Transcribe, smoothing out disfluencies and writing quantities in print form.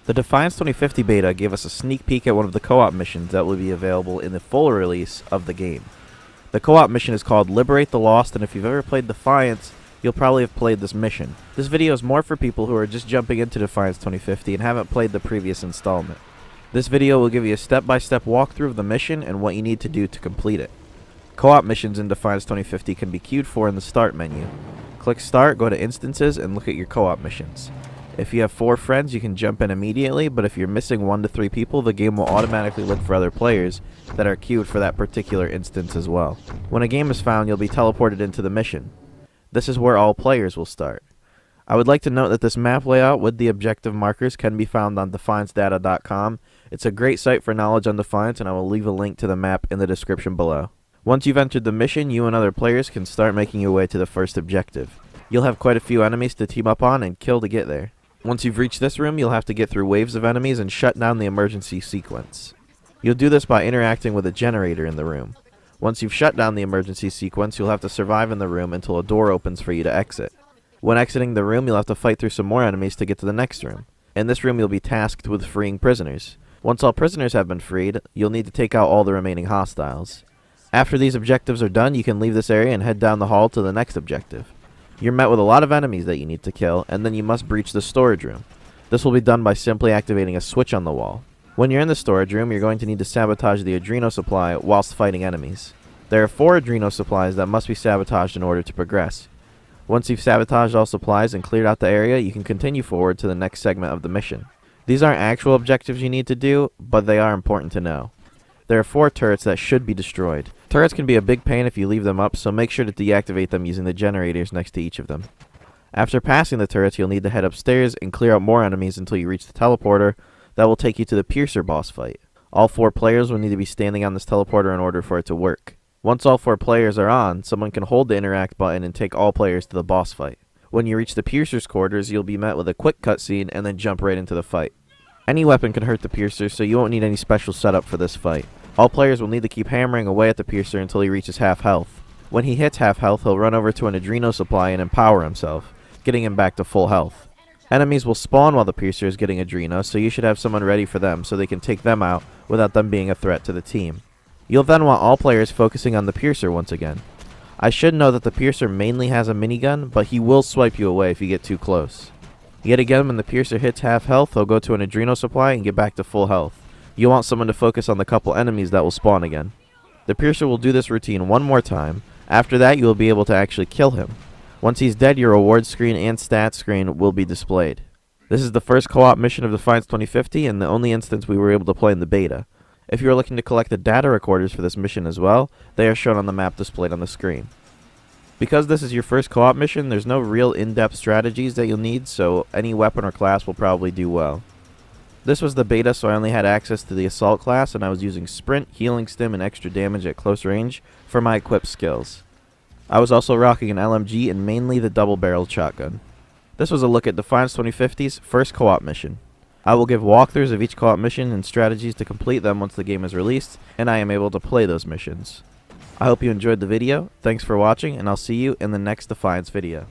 The Defiance 2050 beta gave us a sneak peek at one of the co-op missions that will be available in the full release of the game. The co-op mission is called Liberate the Lost, and if you've ever played Defiance, you'll probably have played this mission. This video is more for people who are just jumping into Defiance 2050 and haven't played the previous installment. This video will give you a step-by-step walkthrough of the mission and what you need to do to complete it. Co-op missions in Defiance 2050 can be queued for in the Start menu. Click Start, go to Instances, and look at your co-op missions. If you have 4 friends, you can jump in immediately, but if you're missing 1 to 3 people, the game will automatically look for other players that are queued for that particular instance as well. When a game is found, you'll be teleported into the mission. This is where all players will start. I would like to note that this map layout with the objective markers can be found on defiancedata.com. It's a great site for knowledge on Defiance, and I will leave a link to the map in the description below. Once you've entered the mission, you and other players can start making your way to the first objective. You'll have quite a few enemies to team up on and kill to get there. Once you've reached this room, you'll have to get through waves of enemies and shut down the emergency sequence. You'll do this by interacting with a generator in the room. Once you've shut down the emergency sequence, you'll have to survive in the room until a door opens for you to exit. When exiting the room, you'll have to fight through some more enemies to get to the next room. In this room, you'll be tasked with freeing prisoners. Once all prisoners have been freed, you'll need to take out all the remaining hostiles. After these objectives are done, you can leave this area and head down the hall to the next objective. You're met with a lot of enemies that you need to kill, and then you must breach the storage room. This will be done by simply activating a switch on the wall. When you're in the storage room, you're going to need to sabotage the adreno supply whilst fighting enemies. There are 4 adreno supplies that must be sabotaged in order to progress. Once you've sabotaged all supplies and cleared out the area, you can continue forward to the next segment of the mission. These aren't actual objectives you need to do, but they are important to know. There are 4 turrets that should be destroyed. Turrets can be a big pain if you leave them up, so make sure to deactivate them using the generators next to each of them. After passing the turrets, you'll need to head upstairs and clear out more enemies until you reach the teleporter that will take you to the Piercer boss fight. All 4 players will need to be standing on this teleporter in order for it to work. Once all 4 players are on, someone can hold the interact button and take all players to the boss fight. When you reach the Piercer's quarters, you'll be met with a quick cutscene and then jump right into the fight. Any weapon can hurt the Piercer, so you won't need any special setup for this fight. All players will need to keep hammering away at the Piercer until he reaches half health. When he hits half health, he'll run over to an adreno supply and empower himself, getting him back to full health. Enemies will spawn while the Piercer is getting adreno, so you should have someone ready for them so they can take them out without them being a threat to the team. You'll then want all players focusing on the Piercer once again. I should know that the Piercer mainly has a minigun, but he will swipe you away if you get too close. Yet again, when the Piercer hits half health, he'll go to an adreno supply and get back to full health. You'll want someone to focus on the couple enemies that will spawn again. The Piercer will do this routine one more time. After that, you will be able to actually kill him. Once he's dead, your reward screen and stats screen will be displayed. This is the first co-op mission of Defiance 2050 and the only instance we were able to play in the beta. If you are looking to collect the data recorders for this mission as well, they are shown on the map displayed on the screen. Because this is your first co-op mission, there's no real in-depth strategies that you'll need, so any weapon or class will probably do well. This was the beta, so I only had access to the assault class, and I was using sprint, healing stim, and extra damage at close range for my equipped skills. I was also rocking an LMG and mainly the double-barreled shotgun. This was a look at Defiance 2050's first co-op mission. I will give walkthroughs of each co-op mission and strategies to complete them once the game is released, and I am able to play those missions. I hope you enjoyed the video, thanks for watching, and I'll see you in the next Defiance video.